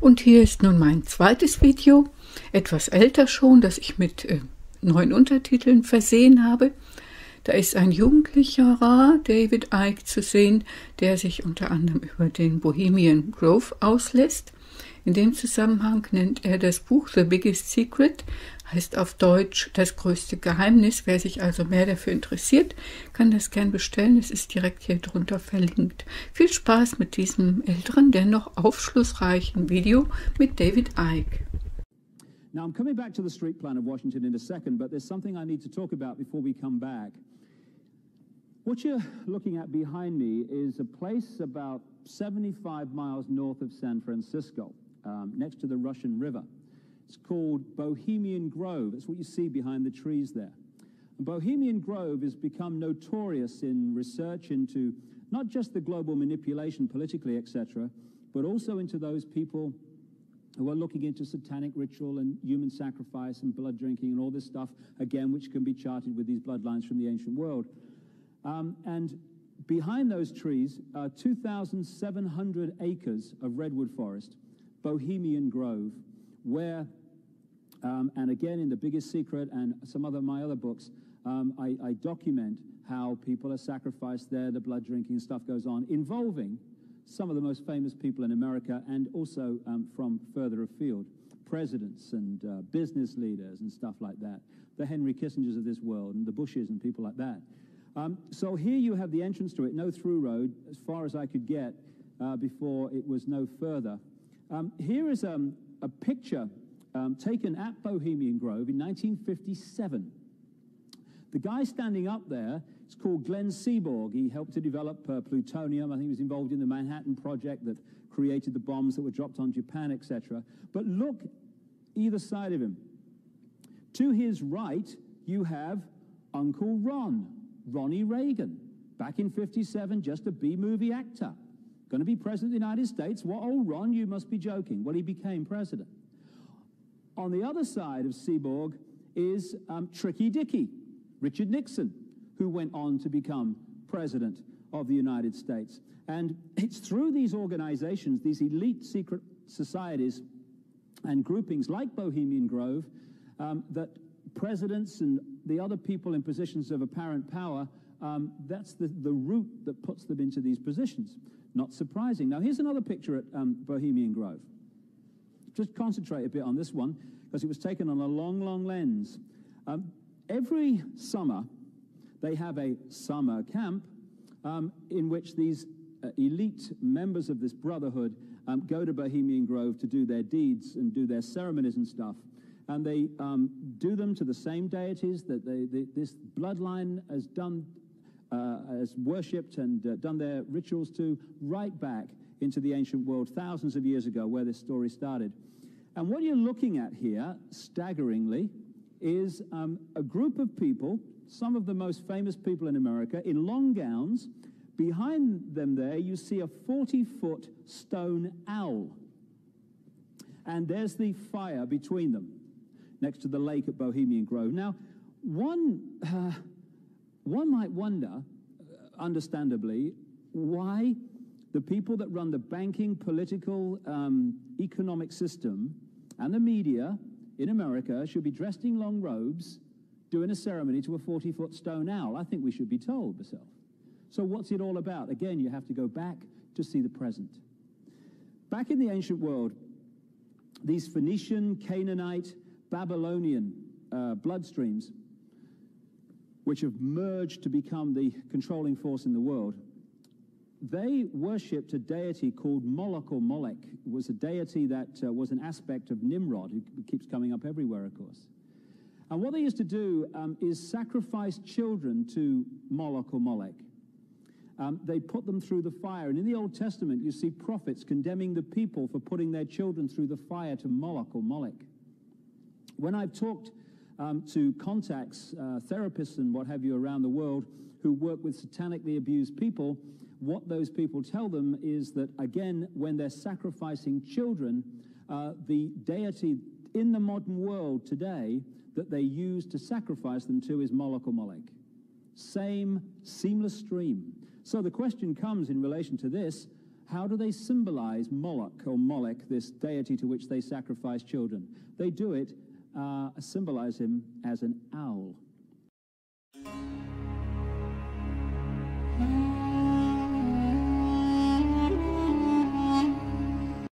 Und hier ist nun mein zweites Video, etwas älter schon, das ich mit neuen Untertiteln versehen habe. Da ist ein jugendlicherer David Icke zu sehen, der sich unter anderem über den Bohemian Grove auslässt. In dem Zusammenhang nennt er das Buch The Biggest Secret, heißt auf Deutsch das größte Geheimnis. Wer sich also mehr dafür interessiert, kann das gern bestellen. Es ist direkt hier drunter verlinkt. Viel Spaß mit diesem älteren, dennoch aufschlussreichen Video mit David Icke. Now I'm coming back to the street plan of Washington in a second, but there's something I need to talk about before we come back. What you're looking at behind me is a place about 75 miles north of San Francisco, next to the Russian River. It's called Bohemian Grove. That's what you see behind the trees there. And Bohemian Grove has become notorious in research into not just the global manipulation politically, etc., but also into those people who are looking into satanic ritual and human sacrifice and blood drinking and all this stuff, again, which can be charted with these bloodlines from the ancient world. And behind those trees are 2,700 acres of redwood forest, Bohemian Grove, where, and again in The Biggest Secret and some other my other books, I document how people are sacrificed there, the blood drinking stuff goes on, involving some of the most famous people in America and also from further afield, presidents and business leaders and stuff like that, the Henry Kissingers of this world and the Bushes and people like that. So here you have the entrance to it, no through road, as far as I could get before it was no further. Here is a picture taken at Bohemian Grove in 1957. The guy standing up there is called Glenn Seaborg. He helped to develop plutonium. I think he was involved in the Manhattan Project that created the bombs that were dropped on Japan, etc. But look either side of him. To his right, you have Uncle Ron, Ronnie Reagan, back in 57, just a B-movie actor. Going to be president of the United States. What, old Ron, you must be joking. Well, he became president. On the other side of Seaborg is Tricky Dicky, Richard Nixon, who went on to become president of the United States. And it's through these organizations, these elite secret societies and groupings like Bohemian Grove, that presidents and the other people in positions of apparent power, that's the route that puts them into these positions. Not surprising. Now, here's another picture at Bohemian Grove. Just concentrate a bit on this one, because it was taken on a long, long lens. Every summer, they have a summer camp in which these elite members of this brotherhood go to Bohemian Grove to do their deeds and do their ceremonies and stuff. And they do them to the same deities that this bloodline has done, has worshipped and done their rituals to, right back into the ancient world thousands of years ago, where this story started. And what you're looking at here, staggeringly, is a group of people, some of the most famous people in America, in long gowns. Behind them there, you see a 40-foot stone owl. And there's the fire between them, next to the lake at Bohemian Grove. Now, one might wonder, understandably, why the people that run the banking, political, economic system and the media in America should be dressed in long robes doing a ceremony to a 40-foot stone owl. I think we should be told myself. So what's it all about? Again, you have to go back to see the present. Back in the ancient world, these Phoenician, Canaanite, Babylonian bloodstreams, which have merged to become the controlling force in the world, they worshipped a deity called Moloch or Molech. It was a deity that was an aspect of Nimrod, who keeps coming up everywhere, of course. And what they used to do is sacrifice children to Moloch or Molech. They put them through the fire. And in the Old Testament, you see prophets condemning the people for putting their children through the fire to Moloch or Molech. When I've talked to contacts, therapists and what have you around the world who work with satanically abused people, what those people tell them is that, again, when they're sacrificing children, the deity in the modern world today that they use to sacrifice them to is Moloch or Molech. Same seamless stream. So the question comes in relation to this, How do they symbolize Moloch, or Moloch, this deity to which they sacrifice children? They do it, symbolize him as an owl.